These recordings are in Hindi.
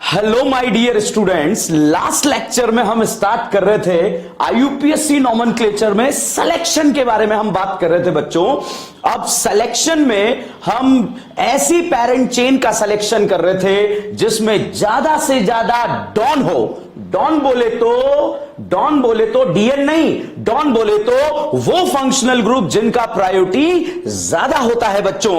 Hello my dear students, last lecture में हम स्टार्ट कर रहे थे आईयूपीएससी नोमेनक्लेचर में सिलेक्शन के बारे में हम बात कर रहे थे बच्चों। अब सिलेक्शन में हम ऐसी पेरेंट चेन का सिलेक्शन कर रहे थे जिसमें ज्यादा से ज्यादा डॉन हो। डॉन बोले तो डीएन नहीं, डॉन बोले तो वो फंक्शनल ग्रुप जिनका प्रायोरिटी ज्यादा होता है बच्चों।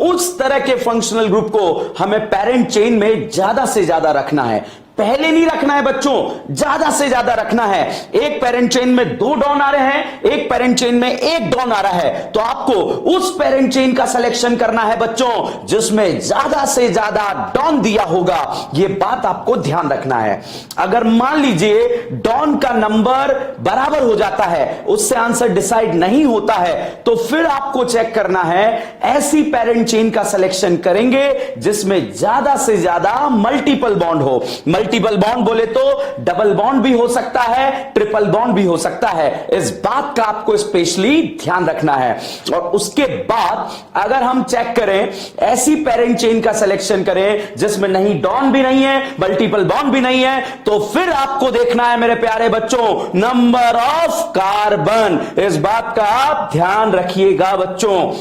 उस तरह के फंक्शनल ग्रुप को हमें पेरेंट चेन में ज्यादा से ज्यादा रखना है। पहले नहीं रखना है बच्चों, ज्यादा से ज्यादा रखना है। एक पेरेंट चेन में 2 डॉन आ रहे हैं, एक पेरेंट चेन में 1 डॉन आ रहा है, तो आपको उस पेरेंट चेन का सिलेक्शन करना है बच्चों जिसमें ज्यादा से ज्यादा डॉन दिया होगा। यह बात आपको ध्यान रखना है। अगर मान लीजिए डॉन का नंबर बराबर हो जाता है, उससे आंसर डिसाइड नहीं होता है, तो फिर आपको चेक करना है ऐसी पेरेंट चेन का सिलेक्शन करेंगे जिसमें ज्यादा से ज्यादा मल्टीपल बॉन्ड हो। मल्टीपल बॉन्ड बोले तो डबल बॉन्ड भी हो सकता है, ट्रिपल बॉन्ड भी हो सकता है। इस बात का आपको स्पेशली ध्यान रखना है। और उसके बाद अगर हम चेक करें, ऐसी पेरेंट चेन का सिलेक्शन करें जिसमें नहीं डॉन भी नहीं है, मल्टीपल बॉन्ड भी नहीं है, तो फिर आपको देखना है मेरे प्यारे बच्चों नंबर ऑफ कार्बन। इस बात का आप ध्यान रखिएगा बच्चों।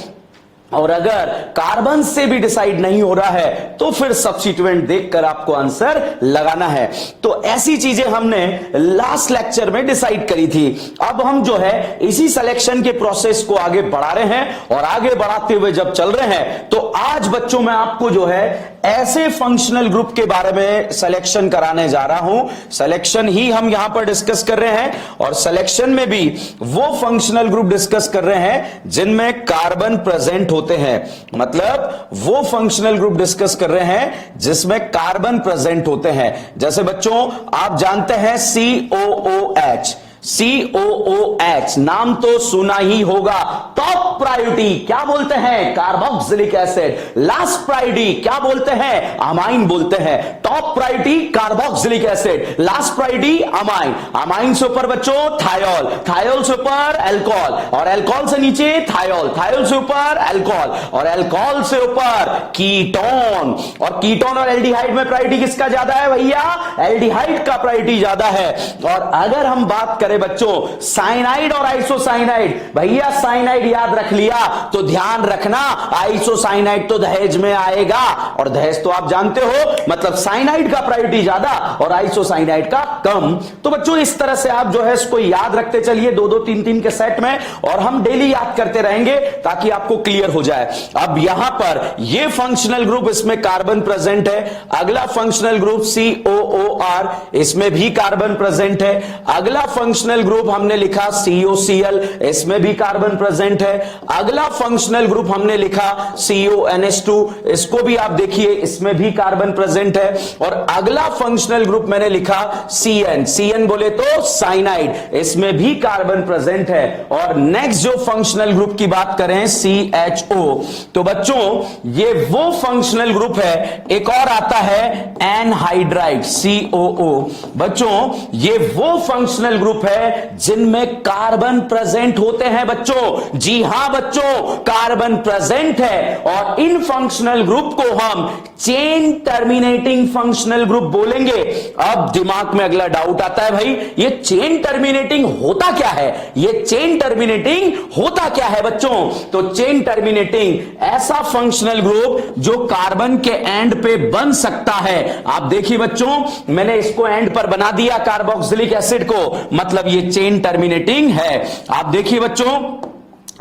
और अगर कार्बन से भी डिसाइड नहीं हो रहा है तो फिर सब्स्टिट्यूएंट देखकर आपको आंसर लगाना है। तो ऐसी चीजें हमने लास्ट लेक्चर में डिसाइड करी थी। अब हम जो है इसी सिलेक्शन के प्रोसेस को आगे बढ़ा रहे हैं, और आगे बढ़ाते हुए जब चल रहे हैं तो आज बच्चों मैं आपको जो है ऐसे फंक्शनल ग्रुप के बारे में सिलेक्शन कराने जा रहा हूं। सिलेक्शन ही हम यहां पर डिस्कस कर रहे हैं, और सिलेक्शन में भी वो फंक्शनल ग्रुप डिस्कस कर रहे हैं जिनमें कार्बन प्रेजेंट होते हैं। मतलब वो फंक्शनल ग्रुप डिस्कस कर रहे हैं जिसमें कार्बन प्रेजेंट होते हैं। जैसे बच्चों आप जानते हैं COOH, COOH नाम तो सुना ही होगा। टॉप प्रायोरिटी क्या बोलते हैं? Carboxylic acid. लास्ट प्रायोरिटी क्या बोलते हैं? अमाइन बोलते हैं। Top priority carboxylic acid, last priority amine. Amine से ऊपर बच्चों थायोल, थायोल से ऊपर एल्कोहल, और एल्कोहल से नीचे थायोल, थायोल से ऊपर एल्कोहल, और एल्कोहल से ऊपर कीटोन। और कीटोन और एल्डिहाइड में प्रायोरिटी किसका ज्यादा है भैया? एल्डिहाइड का प्रायोरिटी ज्यादा है। और अगर हम बात करें बच्चों साइनाइड और आइसोसाइनाइड, भैया साइनाइड याद रख लिया तो ध्यान रखना आइसोसाइनाइड तो दहेज में आएगा, और दहेज तो आप जानते हो मतलब साइनाइड का प्रायोरिटी ज्यादा और आइसोसाइनाइड का कम। तो बच्चों इस तरह से आप जो है इसको याद रखते चलिए 2-2, 3-3 के सेट में, और हम डेली याद करते रहेंगे ताकि आपको क्लियर हो जाए। अब यहां पर ये फंक्शनल ग्रुप, इसमें कार्बन प्रेजेंट है। अगला फंक्शनल ग्रुप COOR, इसमें भी कार्बन प्रेजेंट है। अगला फंक्शनल ग्रुप हमने लिखा COCl, इसमें भी कार्बन प्रेजेंट है। अगला फंक्शनल ग्रुप हमने लिखा CONH2, इसको भी आप देखिए इसमें भी कार्बन प्रेजेंट है। और अगला फंक्शनल ग्रुप मैंने लिखा CN बोले तो साइनाइड, इसमें भी कार्बन प्रेजेंट है। और नेक्स्ट जो फंक्शनल ग्रुप की बात करें CHO, तो बच्चों ये वो फंक्शनल ग्रुप है। एक और आता है एनहाइड्राइड COO। बच्चों ये वो फंक्शनल ग्रुप है जिनमें कार्बन प्रेजेंट होते हैं बच्चों। जी हां बच्चों, कार्बन प्रेजेंट है। और इन फंक्शनल ग्रुप को हम चेन टर्मिनेटिंग फंक्शनल ग्रुप बोलेंगे। अब दिमाग में अगला डाउट आता है, भाई ये चेन टर्मिनेटिंग होता क्या है? ये चेन टर्मिनेटिंग होता क्या है बच्चों? तो चेन टर्मिनेटिंग ऐसा फंक्शनल ग्रुप जो कार्बन के एंड पे बन सकता है। आप देखिए बच्चों मैंने इसको एंड पर बना दिया कार्बोक्सिलिक एसिड को, मतलब ये चेन टर्मिनेटिंग है। आप देखिए बच्चों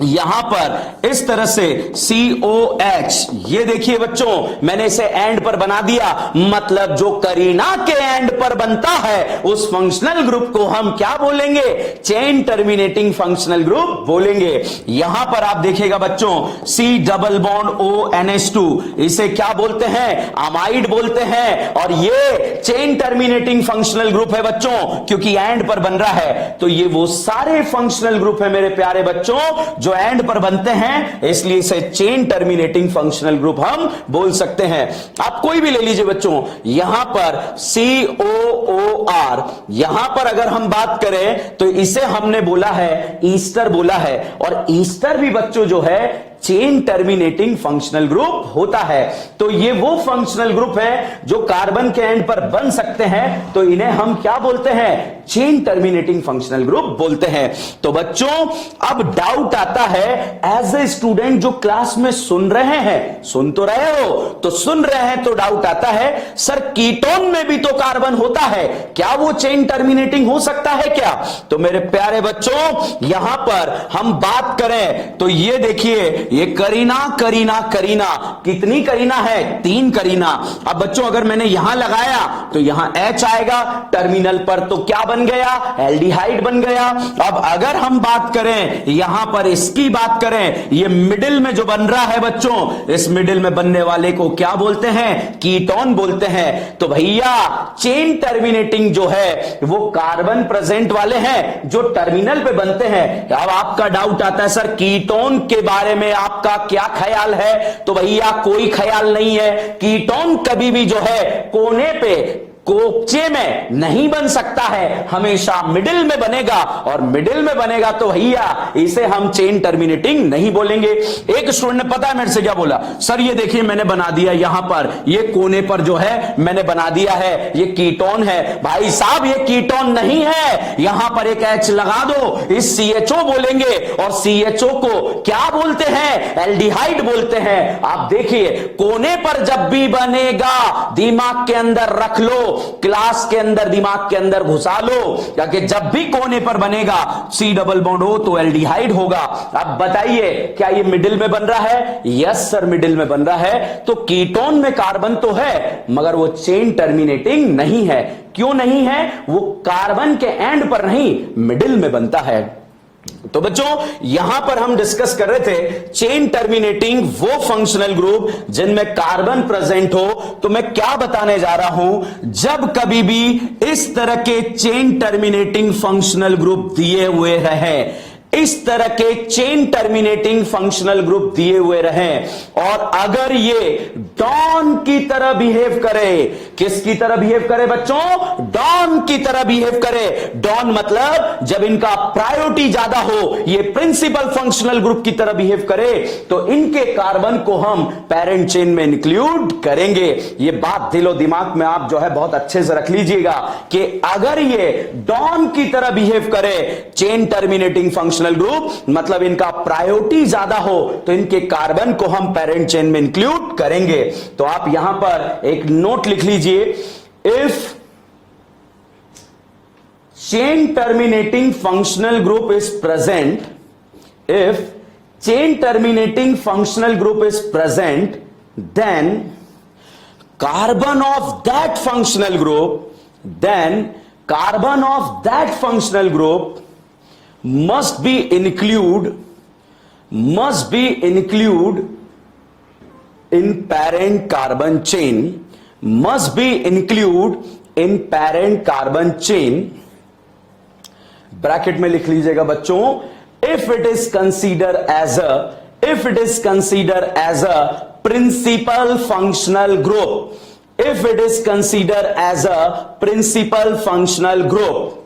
यहां पर इस तरह से COH, ये देखिए बच्चों मैंने इसे एंड पर बना दिया, मतलब जो करीना के एंड पर बनता है उस फंक्शनल ग्रुप को हम क्या बोलेंगे? चेन टर्मिनेटिंग फंक्शनल ग्रुप बोलेंगे। यहां पर आप देखिएगा बच्चों C डबल बॉन्ड ONH2, इसे क्या बोलते हैं? अमाइड बोलते हैं। और ये चेन टर्मिनेटिंग फंक्शनल ग्रुप है बच्चों क्योंकि एंड पर बन रहा है। तो ये वो सारे फंक्शनल ग्रुप है मेरे प्यारे बच्चों जो एंड पर बनते हैं, इसलिए इसे चेन टर्मिनेटिंग फंक्शनल ग्रुप हम बोल सकते हैं। आप कोई भी ले लीजिए बच्चों, यहां पर COOR, यहां पर अगर हम बात करें तो इसे हमने बोला है ईस्टर बोला है, और ईस्टर भी बच्चों जो है चेन टर्मिनेटिंग फंक्शनल ग्रुप होता है। तो ये वो फंक्शनल ग्रुप है जो कार्बन के एंड पर बन सकते हैं, तो इन्हें हम क्या बोलते हैं? चेन टर्मिनेटिंग फंक्शनल ग्रुप बोलते हैं। तो बच्चों अब डाउट आता है, एज ए स्टूडेंट जो क्लास में सुन रहे हैं, सुन तो रहे हो, तो सुन रहे हैं तो डाउट आता है, सर कीटोन में भी तो कार्बन होता है, क्या वो चेन टर्मिनेटिंग हो सकता है क्या? तो मेरे प्यारे बच्चों यहां पर हम बात करें तो ये देखिए, ये करीना करीना करीना, कितनी करीना है? 3 करीना। अब बच्चों अगर मैंने यहां लगाया तो यहां H आएगा टर्मिनल पर, तो क्या बन गया? एल्डिहाइड बन गया। अब अगर हम बात करें यहां पर इसकी बात करें, ये मिडिल में जो बन रहा है बच्चों, इस मिडिल में बनने वाले को क्या बोलते हैं? कीटोन बोलते हैं। तो भैया चेन टर्मिनेटिंग जो है वो कार्बन प्रेजेंट वाले हैं जो टर्मिनल पे बनते हैं। अब आपका डाउट आता है, सर कीटोन के बारे में आपका क्या ख्याल है? तो भैया कोई ख्याल नहीं है। कीटोन कभी भी जो है कोने पे, कोपचे में नहीं बन सकता है, हमेशा मिडिल में बनेगा, और मिडिल में बनेगा तो भैया इसे हम चेन टर्मिनेटिंग नहीं बोलेंगे। एक स्टूडेंट ने पता है मेरे से क्या बोला, सर ये देखिए मैंने बना दिया यहां पर, ये कोने पर जो है मैंने बना दिया है, ये कीटोन है। भाई साहब ये कीटोन नहीं है, यहां पर एक H लगा दो, इस CHO बोलेंगे, और CHO को क्या बोलते हैं? एल्डिहाइड बोलते हैं। आप देखिए कोने पर जब भी बनेगा दिमाग के अंदर रख लो, क्लास के अंदर दिमाग के अंदर घुसा लो, क्योंकि जब भी कोने पर बनेगा C डबल बॉन्ड हो तो एल्डिहाइड होगा। अब बताइए क्या ये मिडिल में बन रहा है? यस सर मिडिल में बन रहा है। तो कीटोन में कार्बन तो है मगर वो चेन टर्मिनेटिंग नहीं है। क्यों नहीं है? वो कार्बन के एंड पर नहीं, मिडिल में बनता है। तो बच्चों यहां पर हम डिस्कस कर रहे थे चेन टर्मिनेटिंग वो फंक्शनल ग्रुप जिनमें कार्बन प्रेजेंट हो। तो मैं क्या बताने जा रहा हूं, जब कभी भी इस तरह के चेन टर्मिनेटिंग फंक्शनल ग्रुप दिए हुए रहे, इस तरह के चेन टर्मिनेटिंग फंक्शनल ग्रुप दिए हुए रहें, और अगर ये डॉन की तरह बिहेव करे, किसकी तरह बिहेव करे बच्चों? डॉन की तरह बिहेव करे। डॉन मतलब जब इनका प्रायोरिटी ज्यादा हो, ये प्रिंसिपल फंक्शनल ग्रुप की तरह बिहेव करे, तो इनके कार्बन को हम पेरेंट चेन में इंक्लूड करेंगे। ये बात दिलो दिमाग में आप जो है बहुत अच्छे से रख लीजिएगा कि अगर ये डॉन की तरह बिहेव करे, चेन टर्मिनेटिंग फंक्शनल ग्रुप, मतलब इनका प्रायोरिटी ज्यादा हो, तो इनके कार्बन को हम पेरेंट चेन में इंक्लूड करेंगे। तो आप यहां पर एक नोट लिख लीजिए, if chain terminating functional group is present, if chain terminating functional group is present, then carbon of that functional group must be include in parent carbon chain, must be include in parent carbon chain। Bracket में लिख लीजिएगा बच्चों, if it is considered as a principal functional group, if it is considered as a principal functional group।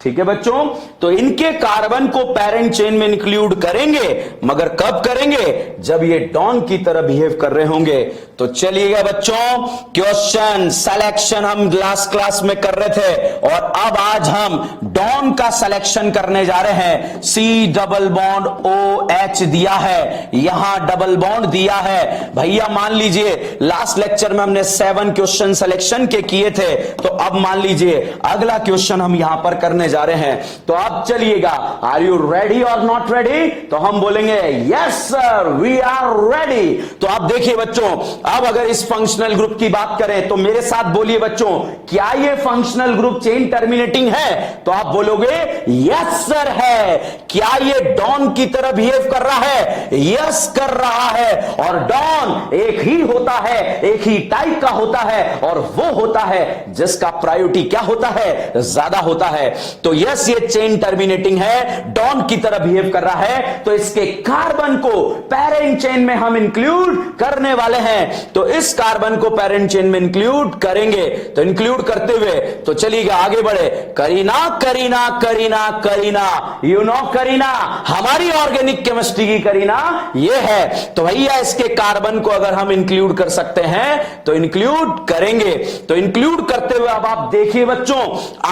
ठीक है बच्चों, तो इनके कार्बन को पेरेंट चेन में इंक्लूड करेंगे, मगर कब करेंगे? जब ये डॉन की तरह बिहेव कर रहे होंगे। तो चलिएगा बच्चों, क्वेश्चन सिलेक्शन हम लास्ट क्लास में कर रहे थे, और अब आज हम डॉन का सिलेक्शन करने जा रहे हैं। C डबल बॉन्ड OH दिया है, यहां डबल बॉन्ड दिया है। भैया मान लीजिए लास्ट लेक्चर में हमने 7 क्वेश्चन सिलेक्शन के किए थे, तो अब मान लीजिए अगला क्वेश्चन हम यहां पर करने जा रहे हैं। तो अब चलिएगा, आर यू रेडी और नॉट रेडी? तो हम बोलेंगे yes sir we are ready. तो आप देखिए बच्चों, अब अगर इस फंक्शनल ग्रुप की बात करें तो मेरे साथ बोलिए बच्चों, क्या ये फंक्शनल ग्रुप चेन टर्मिनेटिंग है? तो आप बोलोगे यस सर है। क्या ये डॉन की तरह बिहेव कर रहा है? यस कर रहा है। और डॉन एक ही होता है, एक ही टाइप का होता है, और वो होता है जिसका प्रायोरिटी क्या होता है? ज्यादा होता है। तो यस ये चेन टर्मिनेटिंग है, डॉन की तरह बिहेव कर रहा है, तो इसके कार्बन को पेरेंट चेन में हम इंक्लूड करने वाले हैं। तो इस कार्बन को पेरेंट चेन में इंक्लूड करेंगे। तो इंक्लूड करते हुए तो चलिएगा आगे बढ़े। करीना करीना करीना करीना, यू नो करीना, हमारी ऑर्गेनिक केमिस्ट्री की करीना ये है। तो भैया इसके कार्बन को अगर हम इंक्लूड कर सकते हैं तो इंक्लूड करेंगे। तो इंक्लूड करते हुए अब आप देखिए बच्चों,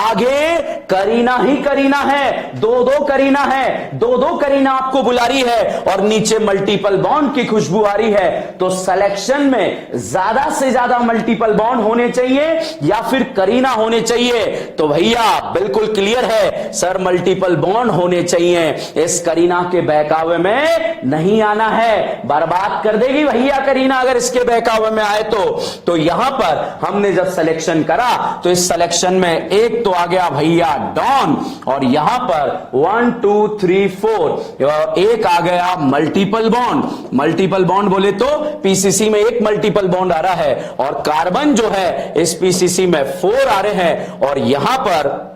आगे करीना ही करीना है, दो दो करीना है, दो दो करीना आपको बुला रही है और नीचे मल्टीपल बॉन्ड की खुशबू आ रही है। तो सिलेक्शन में ज्यादा से ज्यादा मल्टीपल बॉन्ड होने चाहिए या फिर करीना होने चाहिए? तो भैया बिल्कुल क्लियर है सर, मल्टीपल बॉन्ड होने चाहिए। इस करीना के बहकावे में नहीं आना है, बर्बाद कर देगी भैया करीना अगर इसके बहकावे में आए तो यहां पर हमने जब सिलेक्शन करा तो इस सिलेक्शन में एक तो आ गया भैया डॉन और यहां पर 1 2 3 4 एक आ गया मल्टीपल बॉन्ड। मल्टीपल बॉन्ड बोले तो पीसीसी में एक मल्टीपल बॉन्ड आ रहा है और कार्बन जो है इस पीसीसी में 4 आ रहे हैं। और यहां पर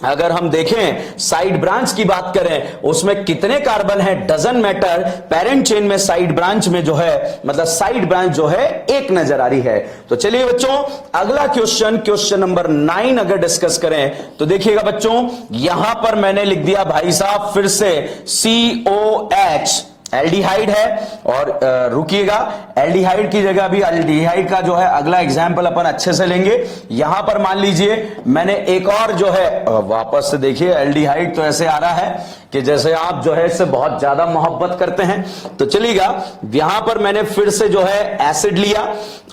अगर हम देखें साइड ब्रांच की बात करें उसमें कितने कार्बन है डजंट मैटर, पेरेंट चेन में साइड ब्रांच में जो है मतलब साइड ब्रांच जो है एक नजर आ रही है। तो चलिए बच्चों अगला क्वेश्चन नंबर 9 अगर डिस्कस करें तो देखिएगा बच्चों, यहां पर मैंने लिख दिया भाई साहब फिर से COH, एल्डिहाइड है। और रुकिएगा, एल्डिहाइड की जगह भी एल्डिहाइड का जो है अगला एग्जाम्पल अपन अच्छे से लेंगे। यहां पर मान लीजिए मैंने एक और जो है वापस से देखिए, एल्डिहाइड तो ऐसे आ रहा है कि जैसे आप जो है इससे बहुत ज्यादा मोहब्बत करते हैं। तो चलिएगा यहां पर मैंने फिर से जो है एसिड लिया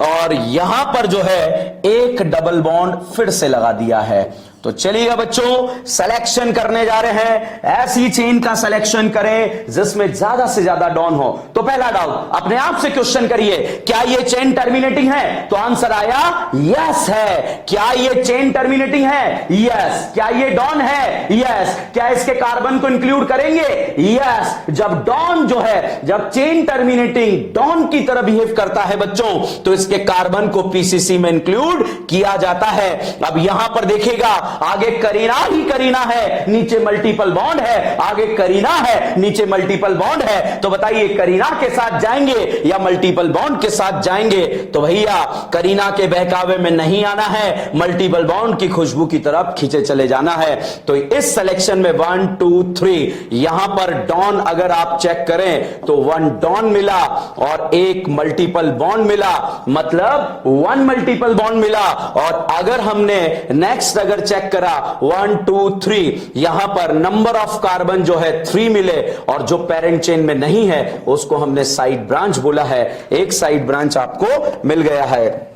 और यहां पर जो है एक डबल बॉन्ड फिर से लगा दिया है। तो चलिएगा बच्चों सिलेक्शन करने जा रहे हैं, ऐसी चेन का सिलेक्शन करें जिसमें ज्यादा से ज्यादा डॉन हो। तो पहला डाउट अपने आप से क्वेश्चन करिए, क्या ये चेन टर्मिनेटिंग है? तो आंसर आया यस है। क्या ये चेन टर्मिनेटिंग है? यस। क्या ये डॉन है? यस। क्या इसके कार्बन को इंक्लूड करेंगे? यस। जब डॉन जो है, जब चेन टर्मिनेटिंग डॉन की तरह बिहेव करता है बच्चों तो इसके कार्बन को पीसीसी में इंक्लूड किया जाता है। अब यहां पर देखिएगा आगे करीना ही करीना है, नीचे मल्टीपल बॉन्ड है, आगे करीना है नीचे मल्टीपल बॉन्ड है। तो बताइए करीना के साथ जाएंगे या मल्टीपल बॉन्ड के साथ जाएंगे? तो भैया करीना के बहकावे में नहीं आना है, मल्टीपल बॉन्ड की खुशबू की तरफ खींचे चले जाना है। तो इस सिलेक्शन में 1 2 3 यहां पर डॉन अगर आप चेक करें तो 1 डॉन मिला और एक मल्टीपल बॉन्ड मिला, मतलब 1 मल्टीपल बॉन्ड मिला। और अगर हमने नेक्स्ट अगर चेक करा 1 2 3 यहां पर नंबर ऑफ कार्बन जो है 3 मिले और जो पेरेंट चेन में नहीं है उसको हमने साइड ब्रांच बोला है, एक साइड ब्रांच आपको मिल गया है।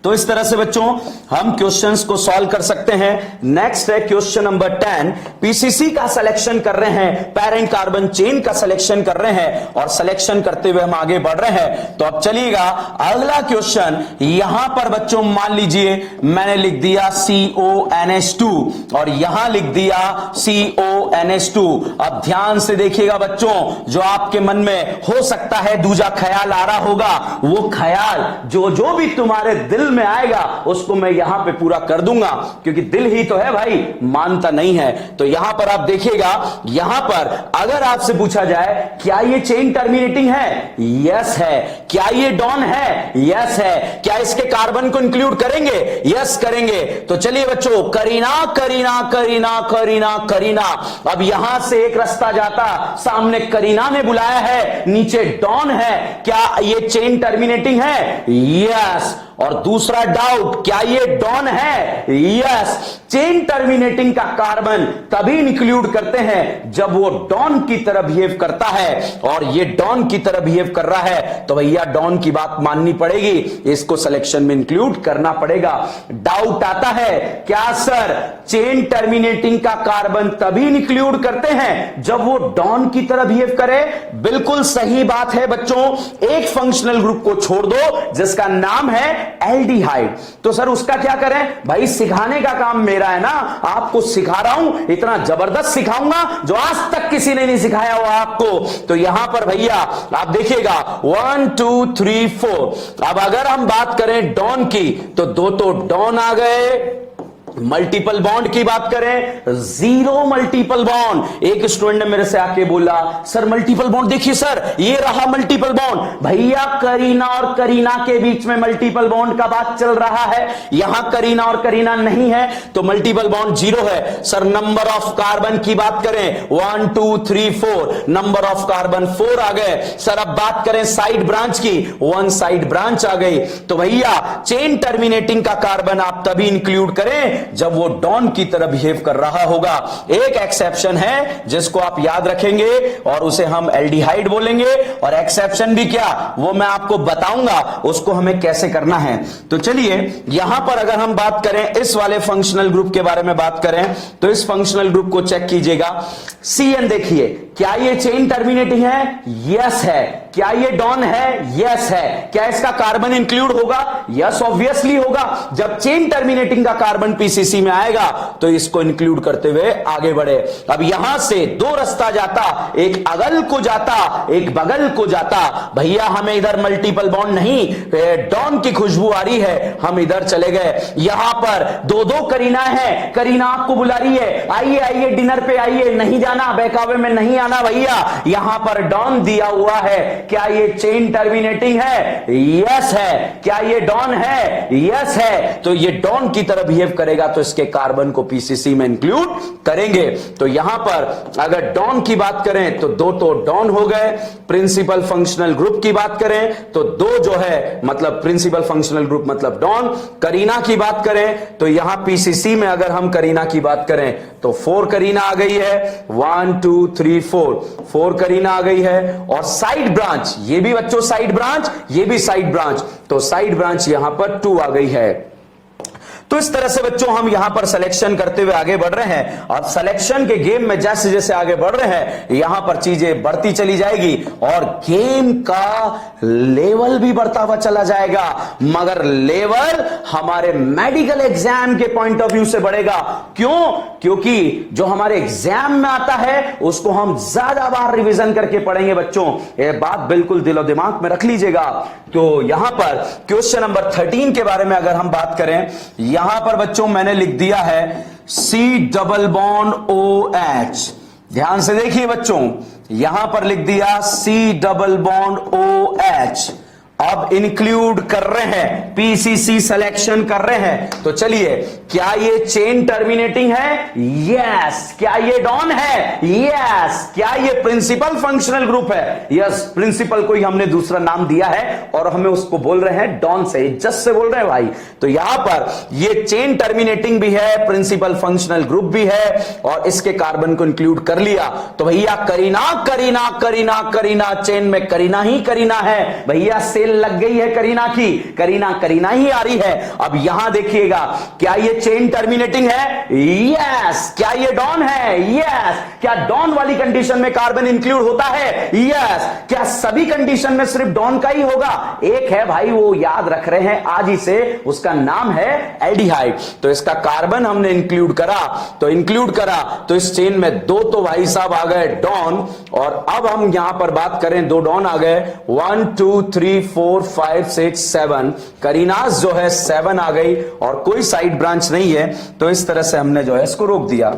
तो इस तरह से बच्चों हम क्वेश्चंस को सॉल्व कर सकते हैं। नेक्स्ट है क्वेश्चन नंबर 10, पीसीसी का सिलेक्शन कर रहे हैं, पेरेंट कार्बन चेन का सिलेक्शन कर रहे हैं और सिलेक्शन करते हुए हम आगे बढ़ रहे हैं। तो अब चलिएगा अगला क्वेश्चन, यहां पर बच्चों मान लीजिए मैंने लिख दिया CONH2 और यहां लिख दिया CONH2। अब ध्यान से देखिएगा बच्चों, जो आपके मन में हो सकता है दूजा ख्याल आ रहा होगा, वो ख्याल जो भी तुम्हारे दिल में आएगा उसको मैं यहां पे पूरा कर दूंगा, क्योंकि दिल ही तो है भाई, मानता नहीं है। तो यहां पर आप देखिएगा, यहां पर अगर आपसे पूछा जाए क्या ये चेन टर्मिनेटिंग है? यस है। क्या ये डॉन है? यस है। क्या इसके कार्बन को इंक्लूड करेंगे? यस करेंगे। तो चलिए बच्चों करीना करीना करीना करीना करीना, अब यहां से एक रास्ता जाता, सामने करीना ने बुलाया है, नीचे डॉन है, क्या ये चेन टर्मिनेटिंग है? यस। और दूसरा डाउट, क्या ये डॉन है? यस। चेन टर्मिनेटिंग का कार्बन तभी इंक्लूड करते हैं जब वो डॉन की तरह बिहेव करता है और ये डॉन की तरह बिहेव कर रहा है, तो भैया डॉन की बात माननी पड़ेगी, इसको सिलेक्शन में इंक्लूड करना पड़ेगा। डाउट आता है क्या सर चेन टर्मिनेटिंग का कार्बन तभी इंक्लूड करते हैं जब वो डॉन की तरह बिहेव करे? बिल्कुल सही बात है बच्चों, एक फंक्शनल ग्रुप को छोड़ दो जिसका नाम है एल्डिहाइड। तो सर उसका क्या करें? भाई सिखाने का काम मेरा है ना, आपको सिखा रहा हूं, इतना जबरदस्त सिखाऊंगा जो आज तक किसी ने नहीं सिखाया हुआ आपको। तो यहां पर भैया आप देखिएगा 1 2 3 4। अब अगर हम बात करें डॉन की तो दो तो डॉन आ गए मल्टीपल बॉन्ड की बात करें, जीरो मल्टीपल बॉन्ड। एक स्टूडेंट ने मेरे से आके बोला सर मल्टीपल बॉन्ड देखिए सर, ये रहा मल्टीपल बॉन्ड। भैया करीना और करीना के बीच में मल्टीपल बॉन्ड का बात चल रहा है, यहां करीना और करीना नहीं है तो मल्टीपल बॉन्ड जीरो है। सर नंबर ऑफ कार्बन की बात करें 1 2 3 4, नंबर ऑफ कार्बन 4 आ गए। सर अब बात करें साइड ब्रांच की, 1 साइड ब्रांच आ गई। तो भैया चेन टर्मिनेटिंग का कार्बन आप तभी इंक्लूड करें जब वो डॉन की तरह बिहेव कर रहा होगा। एक एक्सेप्शन है जिसको आप याद रखेंगे और उसे हम एल्डिहाइड बोलेंगे, और एक्सेप्शन भी क्या वो मैं आपको बताऊंगा उसको हमें कैसे करना है। तो चलिए यहां पर अगर हम बात करें इस वाले फंक्शनल ग्रुप के बारे में बात करें तो इस फंक्शनल ग्रुप को चेक कीजिएगा। CN देखिए, क्या ये चेन टर्मिनेटिंग है? यस है। क्या ये डॉन है? यस है। क्या इसका कार्बन इंक्लूड होगा? यस ऑब्वियसली होगा। जब चेन टर्मिनेटिंग का कार्बन पीसीसी में आएगा तो इसको इंक्लूड करते हुए आगे बढ़े। अब यहां से दो रास्ता जाता, एक अगल को जाता एक बगल को जाता। भैया हमें इधर मल्टीपल बॉन्ड नहीं, डॉन की खुशबू आ रही है, हम इधर चले गए। यहां पर दो दो करीना है, करीना आपको बुला रही है आइए आइए डिनर पे आइए, नहीं जाना बहकावे में नहीं आना भैया। यहां पर डॉन दिया हुआ है, क्या ये चेन टर्मिनेटिंग है? यस है। क्या ये डॉन है? यस है। तो ये डॉन की तरह बिहेव करेगा तो इसके कार्बन को पीसीसी में इंक्लूड करेंगे। तो यहां पर अगर डॉन की बात करें तो दो तो डॉन हो गए। प्रिंसिपल फंक्शनल ग्रुप की बात करें तो दो जो है मतलब प्रिंसिपल फंक्शनल ग्रुप मतलब डॉन। करीना की बात करें तो यहां पीसीसी में अगर हम करीना की बात करें तो 4 करीना आ गई है, 1 2 3 4 करीना आ गई है। और साइड ब्रांच, ये भी बच्चों साइड ब्रांच, ये भी साइड ब्रांच, तो साइड ब्रांच यहां पर 2 आ गई है। तो इस तरह से बच्चों हम यहां पर सिलेक्शन करते हुए आगे बढ़ रहे हैं, और सिलेक्शन के गेम में जैसे जैसे आगे बढ़ रहे हैं यहां पर चीजें बढ़ती चली जाएगी और गेम का लेवल भी बढ़ता हुआ चला जाएगा। मगर लेवल हमारे मेडिकल एग्जाम के पॉइंट ऑफ व्यू से बढ़ेगा। क्यों? क्योंकि जो हमारे एग्जाम में आता है उसको हम ज्यादा बार रिवीजन करके पढ़ेंगे बच्चों, ये बात बिल्कुल दिलो दिमाग में रख लीजिएगा। तो यहां पर क्वेश्चन नंबर 13 के बारे में अगर हम बात करें, यहां पर बच्चों मैंने लिख दिया है C डबल बॉन्ड OH। ध्यान से देखिए बच्चों, यहां पर लिख दिया C डबल बॉन्ड OH। अब इंक्लूड कर रहे हैं, पीसीसी सिलेक्शन कर रहे हैं। तो चलिए, क्या ये चेन टर्मिनेटिंग है? यस। क्या ये डॉन है? यस। क्या ये प्रिंसिपल फंक्शनल ग्रुप है? यस। प्रिंसिपल को ही हमने दूसरा नाम दिया है और हमें उसको बोल रहे हैं डॉन से, इज्जत से बोल रहे हैं भाई। तो यहां पर ये चेन टर्मिनेटिंग भी है, प्रिंसिपल फंक्शनल ग्रुप भी है और इसके कार्बन को इंक्लूड कर लिया। तो भैया करीना करीना करीना करीना, चेन में करीना ही करीना है भैया, लग गई है करीना की, करीना करीना ही आ रही है। अब यहां देखिएगा, क्या ये चेन टर्मिनेटिंग है? यस। क्या ये डॉन है? यस। क्या डॉन वाली कंडीशन में कार्बन इंक्लूड होता है? यस। क्या सभी कंडीशन में सिर्फ डॉन का ही होगा? एक है भाई, वो याद रख रहे हैं आज ही से, उसका नाम है एल्डिहाइड। तो इसका कार्बन हमने इंक्लूड करा, तो इस चेन में दो तो भाई साहब आ गए डॉन। और अब हम यहां पर बात करें, दो डॉन आ गए, 1 2 3 4 5 6 7, करीनास जो है 7 आ गई और कोई साइड ब्रांच नहीं है। तो इस तरह से हमने जो है इसको रोक दिया।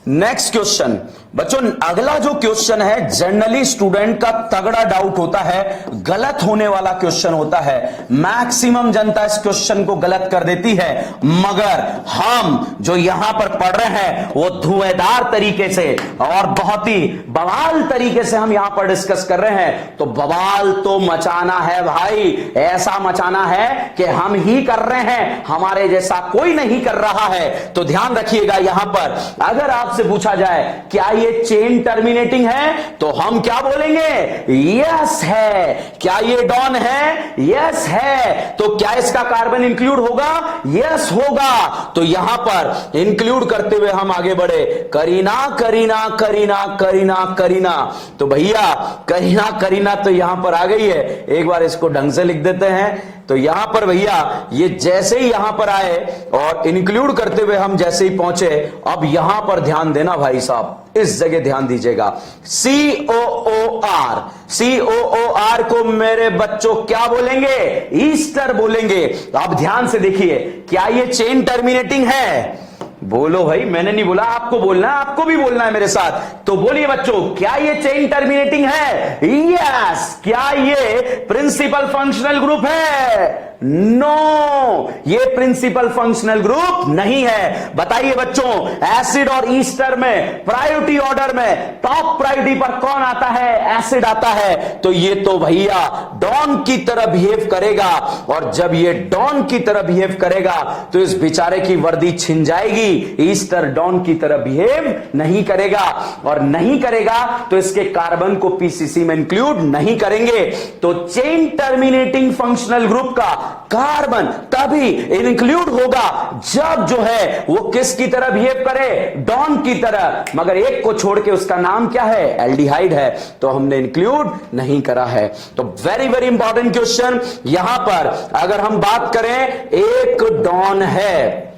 नेक्स्ट क्वेश्चन बच्चों, अगला जो क्वेश्चन है जनरली स्टूडेंट का तगड़ा डाउट होता है, गलत होने वाला क्वेश्चन होता है। मैक्सिमम जनता इस क्वेश्चन को गलत कर देती है, मगर हम जो यहां पर पढ़ रहे हैं वो धुएंधार तरीके से और बहुत ही बवाल तरीके से हम यहां पर डिस्कस कर रहे हैं। तो बवाल तो मचाना है भाई, ऐसा मचाना है कि हम ही कर रहे हैं, हमारे जैसा कोई नहीं कर रहा है। तो ध्यान रखिएगा, यहां पर अगर आपसे पूछा जाए क्या ये चेन टर्मिनेटिंग है तो हम क्या बोलेंगे? यस है। क्या ये डॉन है? यस है। तो क्या इसका कार्बन इंक्लूड होगा? यस होगा। तो यहां पर इंक्लूड करते हुए हम आगे बढ़े, करीना करीना करीना करीना करीना। तो भैया करीना करीना तो यहां पर आ गई है, एक बार इसको ढंग से लिख देते हैं, तो यहां पर भैया ये जैसे ही यहां पर आए और इंक्लूड करते हुए हम जैसे ही पहुंचे, अब यहां पर ध्यान देना भाई साहब, इस जगह ध्यान दीजिएगा। COOR, COOR को मेरे बच्चों क्या बोलेंगे? ईस्टर बोलेंगे। अब ध्यान से देखिए, क्या ये चेन टर्मिनेटिंग है? बोलो भाई, मैंने नहीं बोला, आपको बोलना है, आपको भी बोलना है मेरे साथ। तो बोलिए बच्चों, क्या ये चेन टर्मिनेटिंग है? यस। क्या ये प्रिंसिपल फंक्शनल ग्रुप है? नो, ये प्रिंसिपल फंक्शनल ग्रुप नहीं है। बताइए बच्चों, एसिड और ईस्टर में प्रायोरिटी ऑर्डर में टॉप प्रायोरिटी पर कौन आता है? एसिड आता है। तो ये तो भैया डॉन की तरह बिहेव करेगा, और जब ये डॉन की तरह बिहेव करेगा तो इस बेचारे की वर्दी छिन जाएगी। ईस्टर डॉन की तरह बिहेव नहीं करेगा, और नहीं करेगा तो इसके कार्बन को पीसीसी में इंक्लूड नहीं करेंगे। तो चेन टर्मिनेटिंग फंक्शनल ग्रुप का कार्बन तभी इंक्लूड होगा जब जो है वो किसकी तरह बिहेव करे? डॉन की तरह। मगर एक को छोड़ के उसका नाम क्या है? एल्डिहाइड है, तो हमने इंक्लूड नहीं करा है। तो वेरी वेरी इंपॉर्टेंट क्वेश्चन। यहां पर अगर हम बात करें, एक डॉन है।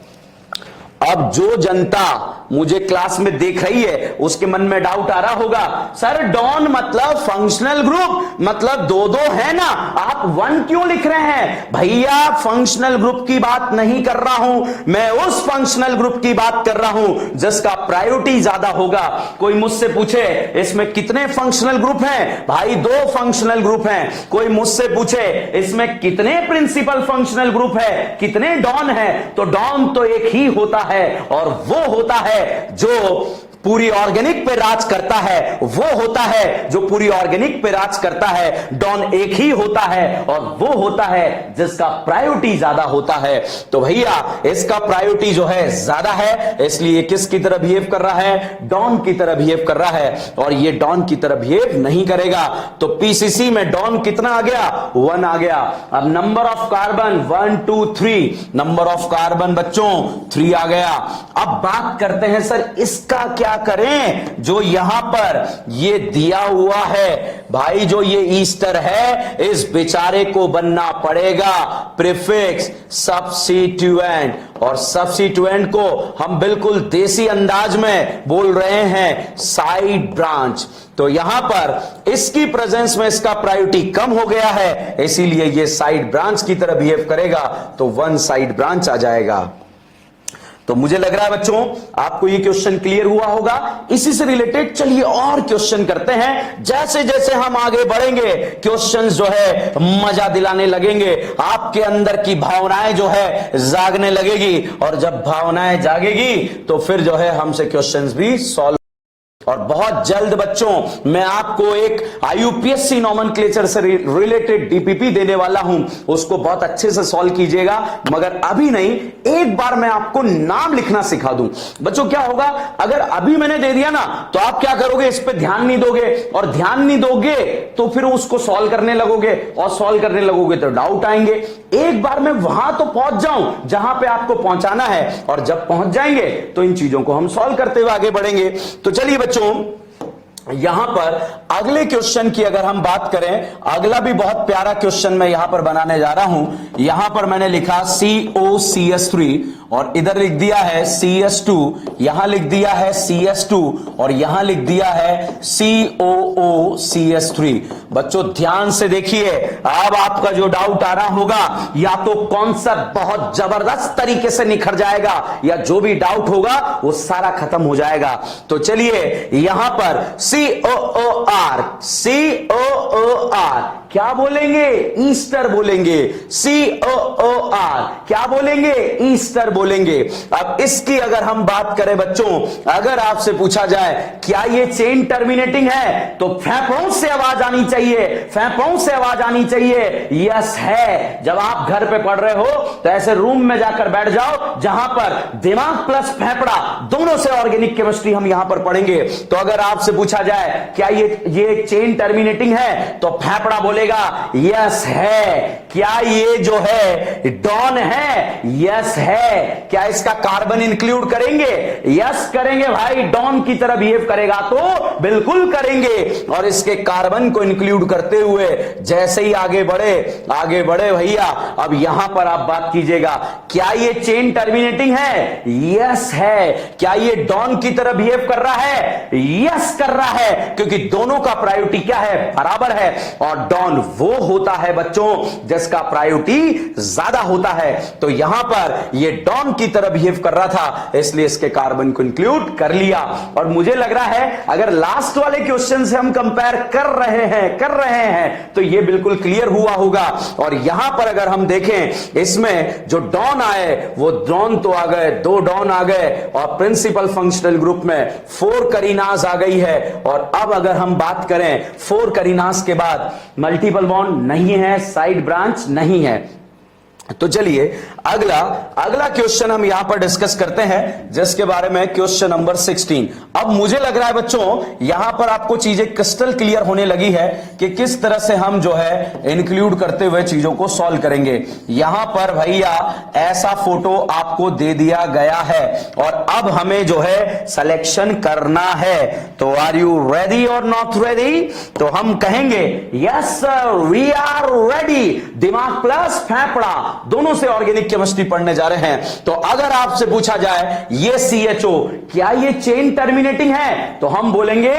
अब जो जनता मुझे क्लास में देख रही है उसके मन में डाउट आ रहा होगा, सर डॉन मतलब फंक्शनल ग्रुप, मतलब दो दो है ना, आप वन क्यों लिख रहे हैं? भैया फंक्शनल ग्रुप की बात नहीं कर रहा हूं मैं, उस फंक्शनल ग्रुप की बात कर रहा हूं जिसका प्रायोरिटी ज्यादा होगा। कोई मुझसे पूछे इसमें कितने फंक्शनल ग्रुप हैं? भाई दो फंक्शनल ग्रुप हैं। कोई मुझसे पूछे इसमें कितने प्रिंसिपल फंक्शनल ग्रुप है, कितने डॉन है? तो डॉन तो एक ही होता है, और वो होता है जो पूरी ऑर्गेनिक पे राज करता है, वो होता है जो पूरी ऑर्गेनिक पे राज करता है। डॉन एक ही होता है, और वो होता है जिसका प्रायोरिटी ज्यादा होता है। तो भैया इसका प्रायोरिटी जो है ज्यादा है, इसलिए किसकी तरह बिहेव कर रहा है? डॉन की तरह बिहेव कर रहा है, और ये डॉन की तरह बिहेव नहीं करेगा। तो पीसीसी में डॉन कितना आ गया? 1 आ गया। अब number of carbon 1 2 3, number of carbon बच्चों 3 आ गया। अब बात करते हैं सर इसका क्या करें? जो यहां पर ये दिया हुआ है भाई, जो ये ईस्टर है, इस बेचारे को बनना पड़ेगा प्रीफिक्स सब्स्टिट्यूएंट, और सब्स्टिट्यूएंट को हम बिल्कुल देसी अंदाज में बोल रहे हैं साइड ब्रांच। तो यहां पर इसकी प्रेजेंस में इसका प्रायोरिटी कम हो गया है, इसीलिए ये साइड ब्रांच की तरह बिहेव करेगा, तो 1 साइड ब्रांच आ जाएगा। तो मुझे लग रहा है बच्चों आपको ये क्वेश्चन क्लियर हुआ होगा। इसी से रिलेटेड चलिए और क्वेश्चन करते हैं। जैसे जैसे हम आगे बढ़ेंगे क्वेश्चंस जो है मजा दिलाने लगेंगे, आपके अंदर की भावनाएं जो है जागने लगेगी, और जब भावनाएं जागेगी तो फिर जो है हमसे क्वेश्चंस भी सॉल्व। और बहुत जल्द बच्चों मैं आपको एक आईयूपीएससी नॉमेनक्लेचर से रिलेटेड डीपीपी देने वाला हूं, उसको बहुत अच्छे से सॉल्व कीजिएगा। मगर अभी नहीं, एक बार मैं आपको नाम लिखना सिखा दूं। बच्चों क्या होगा, अगर अभी मैंने दे दिया ना तो आप क्या करोगे, इस पे ध्यान नहीं दोगे, और ध्यान नहीं दोगे तो फिर उसको सॉल्व करने लगोगे, और सॉल्व करने लगोगे तो डाउट आएंगे। एक बार मैं वहां तो पहुंच जाऊं जहां पे आपको पहुंचाना है, और जब पहुंच जाएंगे तो इन चीजों को हम सॉल्व करते हुए आगे बढ़ेंगे। तो चलिए बच्चों, यहां पर अगले क्वेश्चन की अगर हम बात करें, अगला भी बहुत प्यारा क्वेश्चन मैं यहां पर बनाने जा रहा हूं। यहां पर मैंने लिखा COCS3, और इधर लिख दिया है CS2, यहां लिख दिया है CS2, और यहां लिख दिया है COOCS3। बच्चों ध्यान से देखिए, अब आपका जो डाउट आ रहा होगा, या तो कॉन्सेप्ट बहुत जबरदस्त तरीके से निखर जाएगा, या जो भी डाउट होगा वो सारा खत्म हो जाएगा। तो चलिए यहां पर COOR, COOR क्या बोलेंगे? ईस्टर बोलेंगे। COOR क्या बोलेंगे? ईस्टर बोलेंगे। अब इसकी अगर हम बात करें बच्चों, अगर आपसे पूछा जाए क्या ये चेन टर्मिनेटिंग है, तो फेंफों से आवाज आनी चाहिए, फेंफों से आवाज आनी चाहिए यस है। जब आप घर पे पढ़ रहे हो तो ऐसे रूम में जाकर बैठ जाओ जहां पर दिमाग प्लस फेफड़ा दोनों से ऑर्गेनिक केमिस्ट्री हम यहां पर पढ़ेंगे। तो अगर आपसे पूछा जाए क्या ये चेन टर्मिनेटिंग है, तो फेफड़ा बोलेगा कहेगा यस है। क्या ये जो है डॉन है? यस है। क्या इसका कार्बन इंक्लूड करेंगे? यस करेंगे भाई। डॉन की तरह बिहेव करेगा तो बिल्कुल करेंगे। और इसके कार्बन को इंक्लूड करते हुए जैसे ही आगे बढ़े भैया, अब यहां पर आप बात कीजिएगा, क्या ये चेन टर्मिनेटिंग है? यस है। क्या ये डॉन की तरह बिहेव कर रहा है? यस कर रहा है, क्योंकि दोनों का प्रायोरिटी क्या है? बराबर है। और डॉन वो होता है बच्चों जिसका प्रायोरिटी ज्यादा होता है। तो यहां पर ये डॉन की तरह बिहेव कर रहा था, इसलिए इसके कार्बन को इंक्लूड कर लिया। और मुझे लग रहा है अगर लास्ट वाले क्वेश्चन से हम कंपेयर कर रहे हैं तो ये बिल्कुल क्लियर हुआ होगा। और यहां पर अगर हम देखें, इसमें जो डॉन आए वो डॉन तो आ गए, 2 डॉन आ गए, और प्रिंसिपल फंक्शनल ग्रुप में 4 करीनास आ गई है। और अब अगर हम बात करें 4 करीनास के बाद मल्टीपल बॉन्ड नहीं है, साइड ब्रांच नहीं है। तो चलिए अगला क्वेश्चन हम यहां पर डिस्कस करते हैं, जिसके बारे में क्वेश्चन नंबर 16। अब मुझे लग रहा है बच्चों यहां पर आपको चीजें क्रिस्टल क्लियर होने लगी है कि किस तरह से हम जो है इंक्लूड करते हुए चीजों को सॉल्व करेंगे। यहां पर भैया ऐसा फोटो आपको दे दिया गया है और अब हमें जो है सिलेक्शन करना है। तो आर यू रेडी और नॉट रेडी? तो हम कहेंगे yes sir we are ready. दिमाग प्लस फेफड़ा दोनों से ऑर्गेनिक केमिस्ट्री पढ़ने जा रहे हैं। तो अगर आपसे पूछा जाए ये CHO क्या ये चेन टर्मिनेटिंग है, तो हम बोलेंगे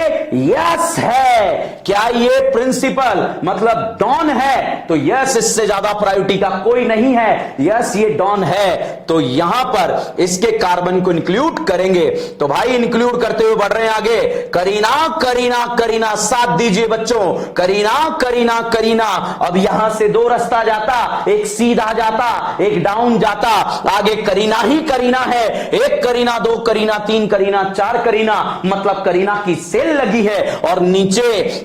यस है। क्या ये प्रिंसिपल मतलब डॉन है, तो यस, इससे ज्यादा प्रायोरिटी का कोई नहीं है, यस ये डॉन है। तो यहां पर इसके कार्बन को इंक्लूड करेंगे। तो भाई इंक्लूड करते हुए बढ़ रहे हैं आगे। करीना करीना करीना, साथ दीजिए बच्चों, करीना करीना करीना। अब यहां से 2 रास्ता जाता, एक सीधा जाता, एक डाउन जाता, आगे करीना ही करीना है। 1 करीना, 2 करीना, 3 करीना, 4 करीना, मतलब करीना की सेल लगी है। और नीचे